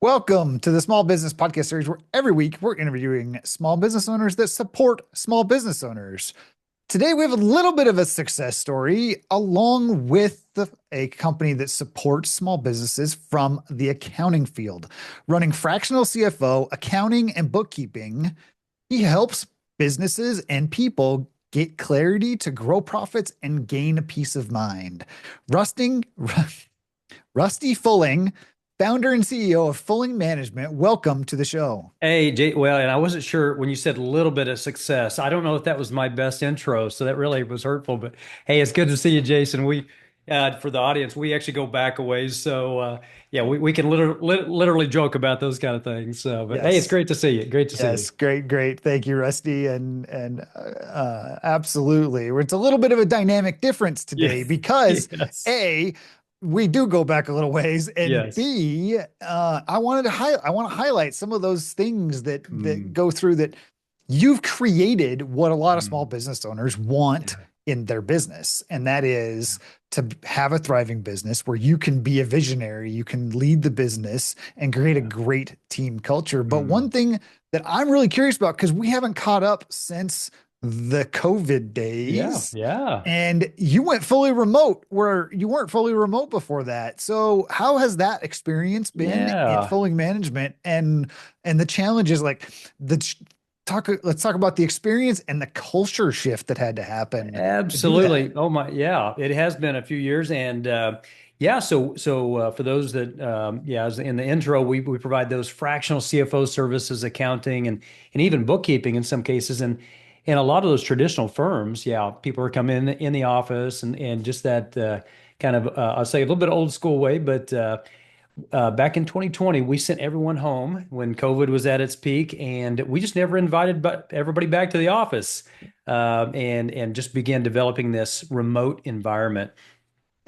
Welcome to the Small Business Podcast series, where every week we're interviewing small business owners that support small business owners. Today, we have a little bit of a success story along with a company that supports small businesses from the accounting field. Running fractional CFO, accounting, and bookkeeping, he helps businesses and people get clarity to grow profits and gain a peace of mind. Rusting, Rusty Fulling, founder and CEO of Fulling Management. Welcome to the show. Hey, Jay, well, and I wasn't sure when you said a little bit of success. I don't know if that was my best intro, so that really was hurtful. But hey, it's good to see you, Jason. For the audience, we actually go back a ways, so yeah, we can literally joke about those kind of things. But hey, it's Yes. great to see you. Great to see you. Yes, great, great. Thank you, Rusty. And absolutely. It's a little bit of a dynamic difference Yeah. today because Yes. A, we do go back a little ways, and Yes. B, I want to highlight some of those things that Mm, go through that you've created what a lot of small mm, business owners want yeah. in their business. And that is to have a thriving business where you can be a visionary, you can lead the business and create a Yeah. great team culture. But one Mm, thing that I'm really curious about, because we haven't caught up since the COVID yeah. days, Yeah. and you went fully remote where you weren't fully remote before that. So how has that experience been in Yeah. Fulling Management and the challenges like the let's talk about the experience and the culture shift that had to happen to do that. Absolutely. Oh my, yeah, it has been a few years, and yeah. So for those that, yeah, as in the intro, we provide those fractional CFO services, accounting, and even bookkeeping in some cases, and a lot of those traditional firms, yeah, people are coming in the office, and just that kind of I'll say a little bit old school way, but back in 2020, we sent everyone home when COVID was at its peak, and we just never invited everybody back to the office, and just began developing this remote environment.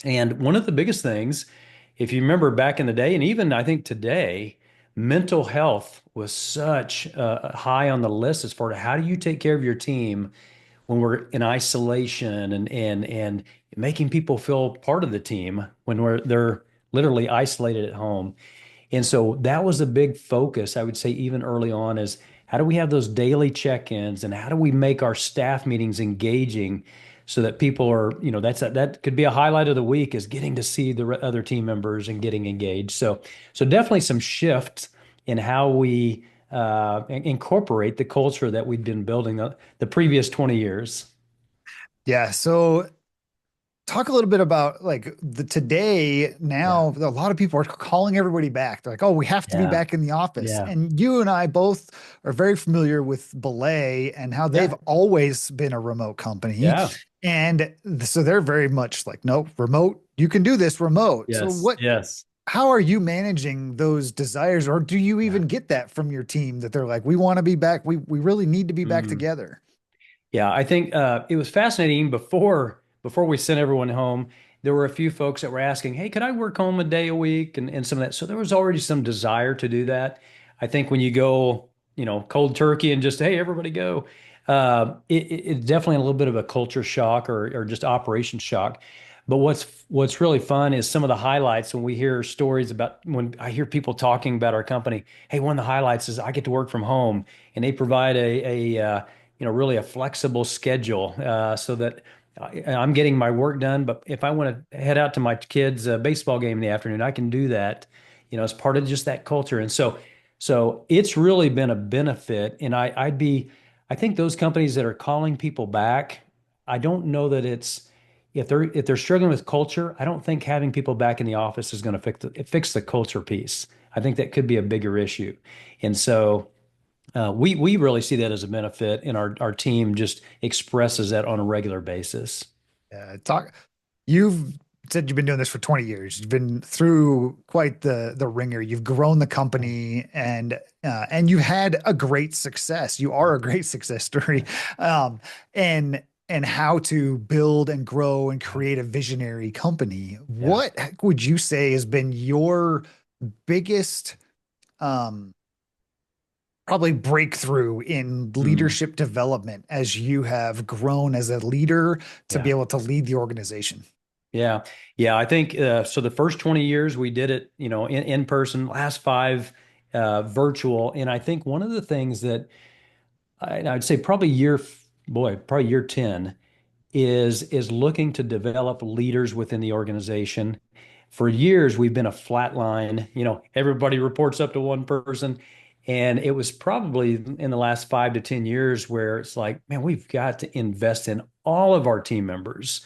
And one of the biggest things, if you remember back in the day, and even I think today, mental health was such high on the list as far as how do you take care of your team when we're in isolation and making people feel part of the team when they're literally isolated at home. And so that was a big focus, I would say, even early on, is how do we have those daily check-ins and how do we make our staff meetings engaging so that people are, that could be a highlight of the week is getting to see the other team members and getting engaged. So definitely some shift in how we incorporate the culture that we've been building the previous 20 years. Yeah. So talk a little bit about like the today Yeah. now a lot of people are calling everybody back. They're like, oh, we have to be Yeah. back in the office. Yeah. And you and I both are very familiar with Belay and how they've Yeah. always been a remote company. Yeah. And so they're very much like, no, remote, you can do this remote. So Yes. Yes. how are you managing those desires? Or do you Yeah. even get that from your team that they're like, we want to be back. We really need to be back Mm. together. Yeah, I think it was fascinating before we sent everyone home. There were a few folks that were asking, "Hey, could I work home a day a week?" and some of that. So there was already some desire to do that. I think when you go, cold turkey and just, "Hey, everybody go," it's definitely a little bit of a culture shock or just operation shock. But what's really fun is some of the highlights when we hear stories about when I hear people talking about our company. Hey, one of the highlights is I get to work from home, and they provide really a flexible schedule so that I'm getting my work done. But if I want to head out to my kids' baseball game in the afternoon, I can do that, as part of just that culture. And so it's really been a benefit. And I think those companies that are calling people back, I don't know that if they're struggling with culture, I don't think having people back in the office is going to fix the culture piece. I think that could be a bigger issue. And so we really see that as a benefit, and our team just expresses that on a regular basis. Talk. You've said you've been doing this for 20 years. You've been through quite the ringer. You've grown the company and you've had a great success. You are a great success story. Um, and and how to build and grow and Yeah. create a visionary company. Yeah. What would you say has been your biggest um probably breakthrough in Mm. leadership development as you have grown as a leader to be Yeah. able to lead the organization? Yeah. Yeah. I think so. The first 20 years we did it, in person. Last five, virtual. And I think one of the things that I'd say probably year 10 is looking to develop leaders within the organization. For years, we've been a flat line. Everybody reports up to one person. And it was probably in the last 5 to 10 years where it's like, man, we've got to invest in all of our team members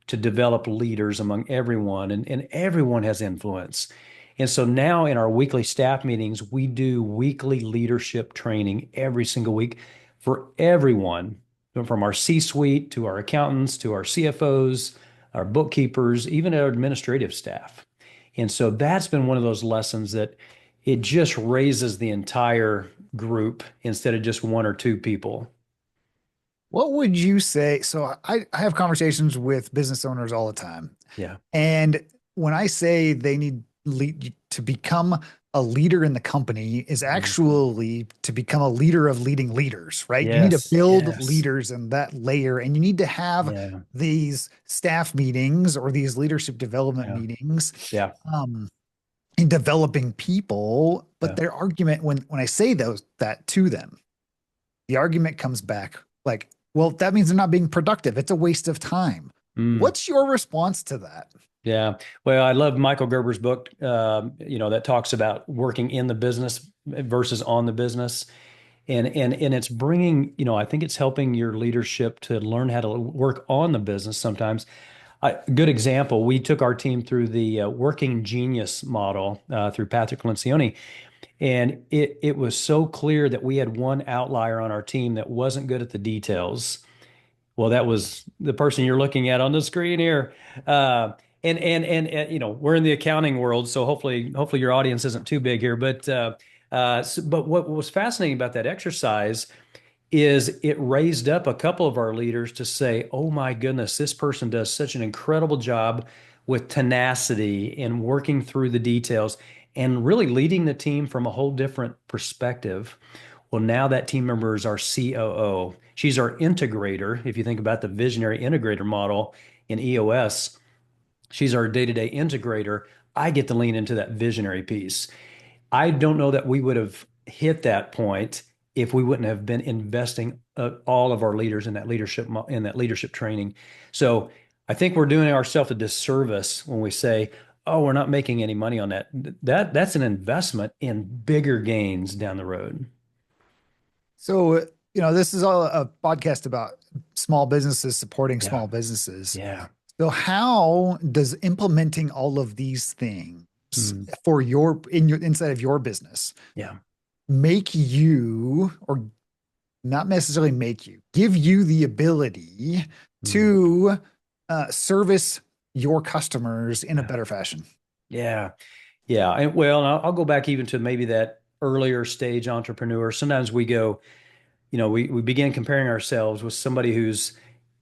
to develop leaders among everyone, and everyone has influence. And so now in our weekly staff meetings, we do weekly leadership training every single week for everyone, from our C-suite to our accountants to our CFOs, our bookkeepers, even our administrative staff. And so that's been one of those lessons that it just raises the entire group instead of just one or two people. What would you say? So I have conversations with business owners all the time. Yeah. And when I say they need to become a leader in the company is actually to become a leader of leading leaders, right? You need to Yes. build Yes. leaders in that layer, and you need to have Yeah. these staff meetings or these leadership development Yeah. meetings Yeah. um, in developing people. But Yeah. their argument when I say that to them, the argument comes back like, well, that means they're not being productive. It's a waste of time. Mm. What's your response to that? Yeah. Well, I love Michael Gerber's book, that talks about working in the business versus on the business. And it's bringing, I think it's helping your leadership to learn how to work on the business sometimes. A good example, we took our team through the Working Genius model through Patrick Lencioni. And it was so clear that we had one outlier on our team that wasn't good at the details. Well, that was the person you're looking at on the screen here. And we're in the accounting world, so hopefully your audience isn't too big here. But what was fascinating about that exercise is it raised up a couple of our leaders to say, "Oh my goodness, this person does such an incredible job with tenacity and working through the details and really leading the team from a whole different perspective." Well, now that team member is our COO. She's our integrator. If you think about the visionary integrator model in EOS, she's our day-to-day integrator. I get to lean into that visionary piece. I don't know that we would have hit that point if we wouldn't have been investing all of our leaders in that leadership training. So I think we're doing ourselves a disservice when we say, "Oh, we're not making any money on that." That's an investment in bigger gains down the road. So, this is all a podcast about small businesses supporting Yeah. small businesses. Yeah. So, how does implementing all of these things Mm. for inside of your business Yeah. make you, or not necessarily make you, give you the ability Mm. to service your customers in a Yeah. better fashion? Yeah. Yeah. And I'll go back even to maybe that earlier stage entrepreneur. Sometimes we go, we begin comparing ourselves with somebody who's,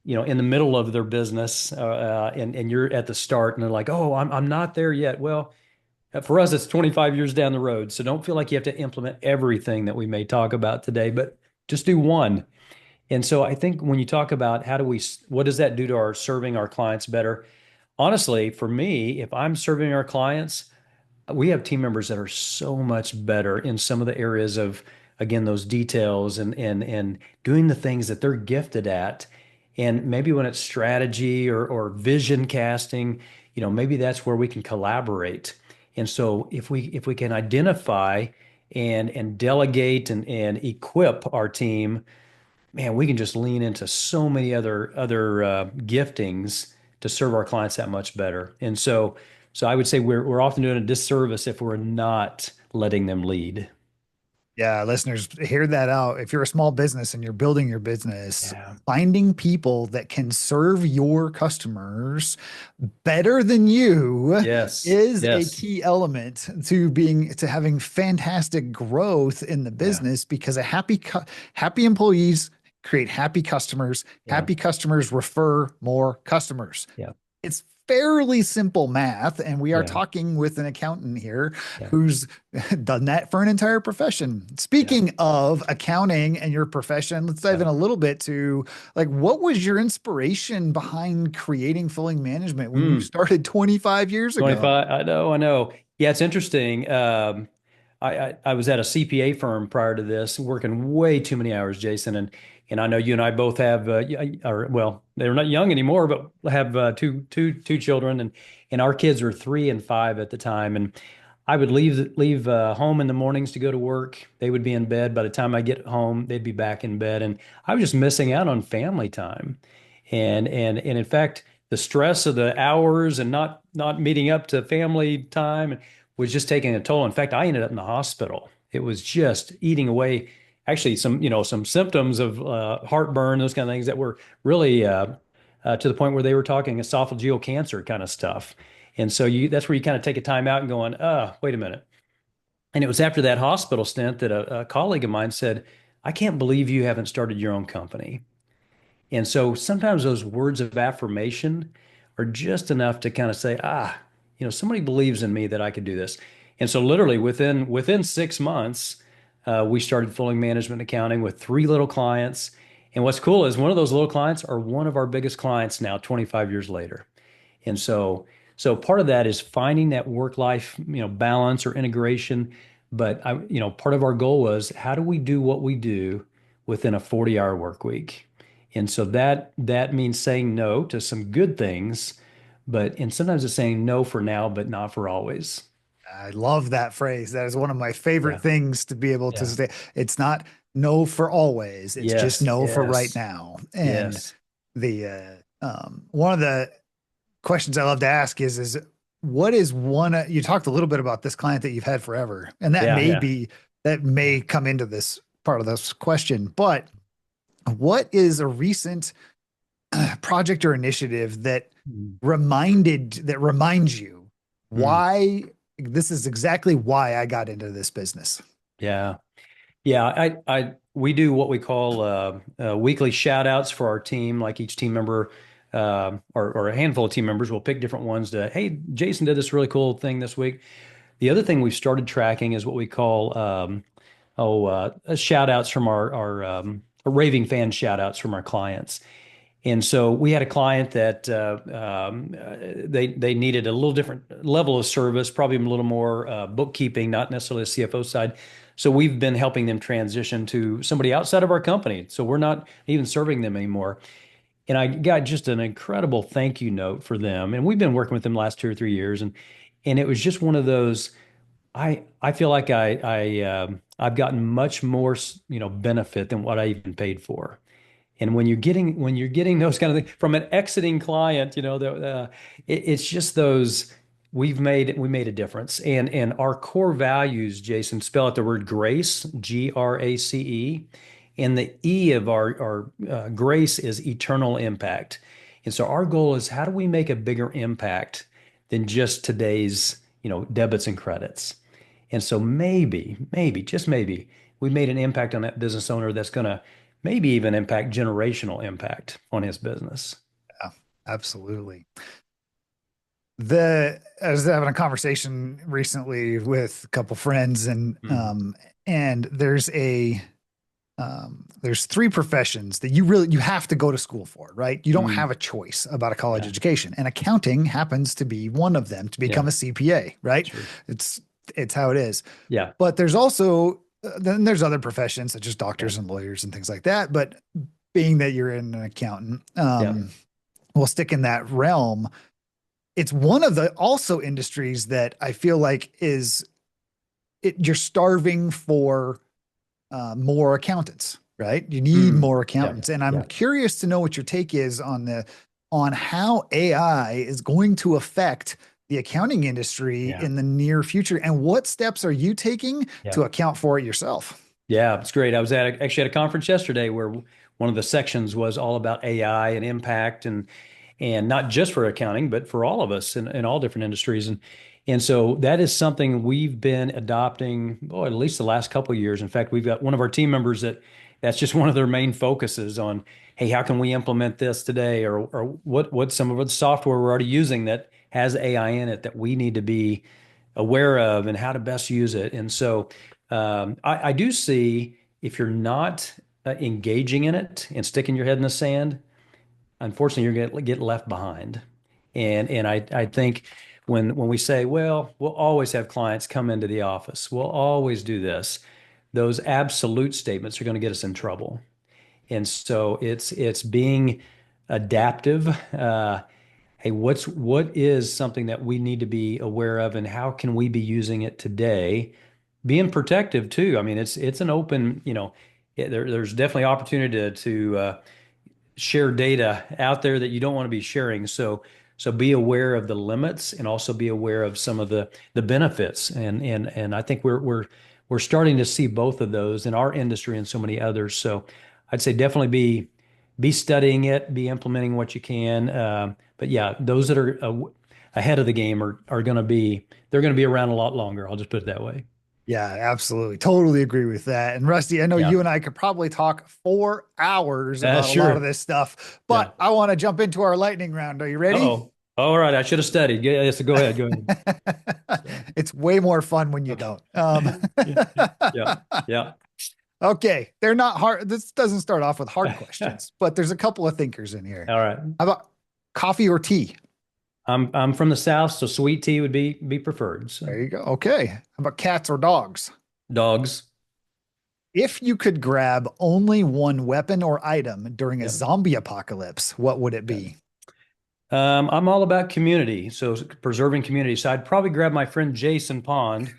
in the middle of their business, and you're at the start, and they're like, "Oh, I'm not there yet." Well, for us, it's 25 years down the road. So don't feel like you have to implement everything that we may talk about today, but just do one. And so I think when you talk about what does that do to our serving our clients better? Honestly, for me, if I'm serving our clients, we have team members that are so much better in some of the areas of, again, those details and doing the things that they're gifted at. And maybe when it's strategy or vision casting, maybe that's where we can collaborate. And so if we can identify and delegate and equip our team, man, we can just lean into so many other giftings to serve our clients that much better. And so I would say we're often doing a disservice if we're not letting them lead. Yeah, listeners, hear that out. If you're a small business and you're building your business, Yeah. finding people that can serve your customers better than you Yes. is a Yes. key element to having fantastic growth in the Yeah. business, because happy employees create Yeah. happy customers refer more customers. Yeah. It's fairly simple math, and we are Yeah. talking with an accountant here Yeah. who's done that for an entire profession. Yeah. Speaking of accounting and your profession, let's dive Yeah. in a little bit to, like, what was your inspiration behind creating Filling Management when you Mm. started 25 years ago? 25. I know. Yeah, it's interesting. I was at a CPA firm prior to this, working way too many hours, Jason, and I know you and I both have, or well, they're not young anymore, but have two children, and our kids were 3 and 5 at the time, and I would leave home in the mornings to go to work. They would be in bed. By the time I get home, they'd be back in bed, and I was just missing out on family time. And in fact, the stress of the hours and not meeting up to family time was just taking a toll. In fact, I ended up in the hospital. It was just eating away, actually some symptoms of heartburn, those kind of things that were really to the point where they were talking esophageal cancer kind of stuff. And so that's where you kind of take a time out and going, wait a minute. And it was after that hospital stint that a colleague of mine said, I can't believe you haven't started your own company. And so sometimes those words of affirmation are just enough to kind of say, somebody believes in me that I could do this. And so literally within 6 months, we started Fulling Management Accounting with 3 little clients. And what's cool is one of those little clients are one of our biggest clients now, 25 years later. And so part of that is finding that work-life, balance or integration. But part of our goal was how do we do what we do within a 40-hour work week? And so that means saying no to some good things, and sometimes it's saying no for now, but not for always. I love that phrase. That is one of my favorite Yeah. things to be able to Yeah. say. It's not no for always. It's just Yes. no for right Yes. now. And Yes. the one of the questions I love to ask is what is one you talked a little bit about this client that you've had forever, and Yeah. Yeah. that may come into this part of this question, but what is a recent project or initiative that Mm. reminds you Mm. why this is exactly why I got into this business? Yeah. Yeah. We do what we call weekly shout outs for our team. Like each team member, or a handful of team members will pick different ones to, hey, Jason did this really cool thing this week. The other thing we've started tracking is what we call shout outs from our raving fan shout outs from our clients. And so we had a client that they needed a little different level of service, probably a little more bookkeeping, not necessarily the CFO side. So we've been helping them transition to somebody outside of our company. So we're not even serving them anymore. And I got just an incredible thank you note for them. And we've been working with them the last 2 or 3 years. And it was just one of those. I feel like I've gotten much more benefit than what I even paid for. And when you're getting those kind of things from an exiting client, it's just those we made a difference. And our core values, Jason, spell out the word grace, GRACE, and the E of our grace is eternal impact. And so our goal is how do we make a bigger impact than just today's debits and credits? And so maybe, just maybe, we made an impact on that business owner that's going to maybe even impact generational impact on his business. Yeah, absolutely. I was having a conversation recently with a couple friends, and there's three professions that you have to go to school for, right? You don't Mm. have a choice about a college Yeah. education, and accounting happens to be one of them to become Yeah. a CPA, right? Sure. It's how it is. Yeah. But there's also then there's other professions such as Yeah. doctors and lawyers and things like that. But being that you're an accountant, Yeah. we'll stick in that realm. It's one of the also industries that I feel like you're starving for more accountants, right? You need Mm. more Yeah. accountants. And I'm Yeah. curious to know what your take is on how AI is going to affect the accounting industry Yeah. in the near future, and what steps are you taking Yeah. to account for it yourself? Yeah. It's great. I was actually at a conference yesterday where one of the sections was all about AI and impact and not just for accounting, but for all of us in all different industries. And so that is something we've been adopting, at least the last couple of years. In fact, we've got one of our team members that's just one of their main focuses on, hey, how can we implement this today? Or what's some of the software we're already using that has AI in it that we need to be aware of and how to best use it. And so I do see if you're not engaging in it and sticking your head in the sand, unfortunately, you're going to get left behind. And I think when we say, well, we'll always have clients come into the office, we'll always do this, those absolute statements are going to get us in trouble. And so it's being adaptive. Hey, what is something that we need to be aware of, and how can we be using it today? Being protective too. I mean, it's an open, there's definitely opportunity to share data out there that you don't want to be sharing. So be aware of the limits and also be aware of some of the benefits. And I think we're starting to see both of those in our industry and so many others. So I'd say definitely be studying it, be implementing what you can. But yeah, those that are ahead of the game are going to be they're going to be around a lot longer. I'll just put it that way. Yeah, absolutely. Totally agree with that. And Rusty, I know Yeah. you and I could probably talk 4 hours about a lot of Sure. this stuff, Yeah. but I want to jump into our lightning round. Are you ready? Uh-oh. All right. I should have studied. Yeah. So go ahead. Go ahead. So, It's way more fun when you okay. don't. Yeah. Yeah. Yeah. Okay, they're not hard. This doesn't start off with hard questions, but there's a couple of thinkers in here. All right. How about coffee or tea? I'm from the South, so sweet tea would be preferred. So There you go. Okay. How about cats or dogs? dogs. If you could grab only one weapon or item during a Yeah. zombie apocalypse, what would it Yeah. be? I'm all about community, so preserving community. So I'd probably grab my friend Jason Pond,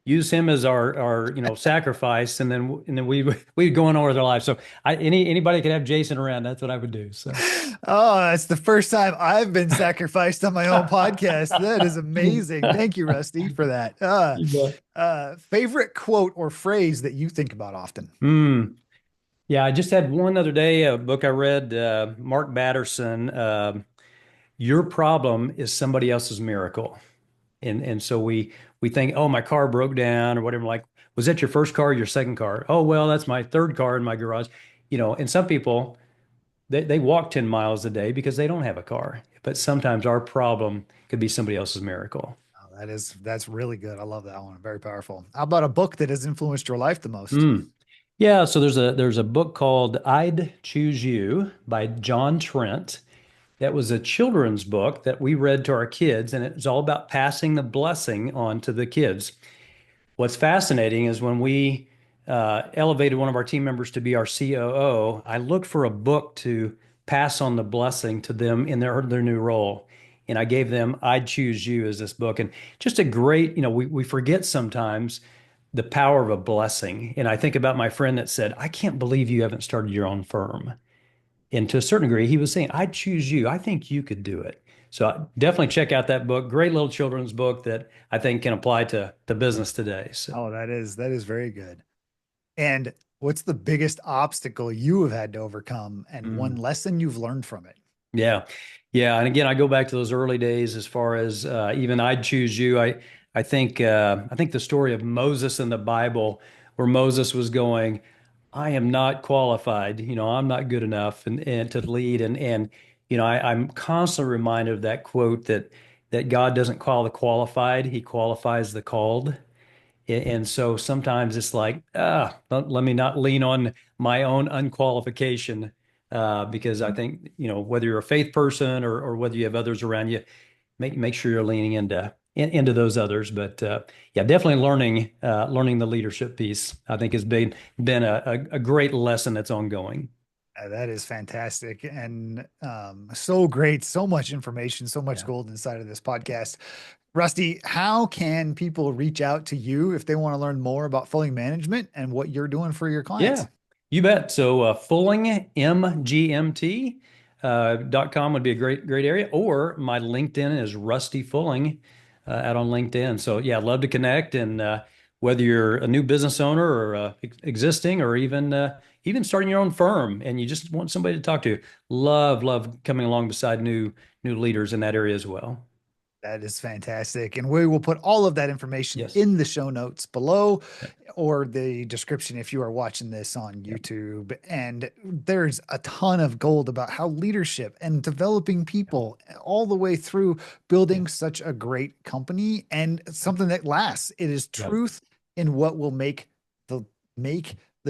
use him as our sacrifice, and then we'd go on with our lives. So anybody could have Jason around. That's what I would do. So Oh, that's the first time I've been sacrificed on my own podcast. That is amazing. Thank you, Rusty, for that. You bet. Favorite quote or phrase that you think about often? Hmm. Yeah, I just had one other day, a book I read, Mark Batterson. Your problem is somebody else's miracle. And so we think, oh, my car broke down or whatever. Like, was that your first car or your second car? Oh, well, that's my third car in my garage. And some people they walk 10 miles a day because they don't have a car. But sometimes our problem could be somebody else's miracle. Oh, that's really good. I love that one. Very powerful. How about a book that has influenced your life the most? Mm. Yeah, so there's a book called I'd Choose You by John Trent. That was a children's book that we read to our kids, and it's all about passing the blessing on to the kids. What's fascinating is when we elevated one of our team members to be our COO, I looked for a book to pass on the blessing to them in their new role. And I gave them I'd Choose You as this book. And just a great, we forget sometimes the power of a blessing. And I think about my friend that said, I can't believe you haven't started your own firm. And to a certain degree, he was saying, I'd choose you. I think you could do it. So definitely check out that book. Great little children's book that I think can apply to business today. So Oh, that is very good. And what's the biggest obstacle you have had to overcome and one mm, lesson you've learned from it? yeah. Yeah. And again, I go back to those early days as far as even I'd choose you. I think the story of Moses in the Bible, where Moses was going, I am not qualified, I'm not good enough and to lead. And I'm constantly reminded of that quote that God doesn't call the qualified, he qualifies the called. And so sometimes it's like, let me not lean on my own unqualification, because I think, whether you're a faith person or whether you have others around you, make sure you're leaning into those others. But yeah, definitely learning the leadership piece, I think has been a great lesson that's ongoing. That is fantastic and so great. So much information, so much Yeah. gold inside of this podcast. Rusty, how can people reach out to you if they want to learn more about Fulling Management and what you're doing for your clients? Yeah, you bet. So FullingMGMT .com would be a great area, or my LinkedIn is Rusty Fulling out on LinkedIn. So yeah, I'd love to connect. And whether you're a new business owner or existing, or even starting your own firm, and you just want somebody to talk to, love coming along beside new leaders in that area as well. That is fantastic. And we will put all of that information Yes. in the show notes below Yeah. or the description if you are watching this on Yeah. YouTube. And there's a ton of gold about how leadership and developing people all the way through Yeah. building such a great company and something that lasts. It is Yeah. truth in what will make the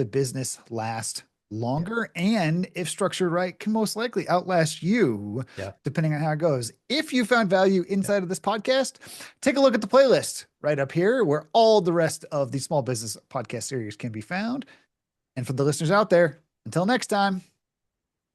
business last longer, and if structured right, can most likely outlast you, Yeah. depending on how it goes. If you found value inside of this podcast, take a look at the playlist right up here where all the rest of the small business podcast series can be found. And for the listeners out there, until next time.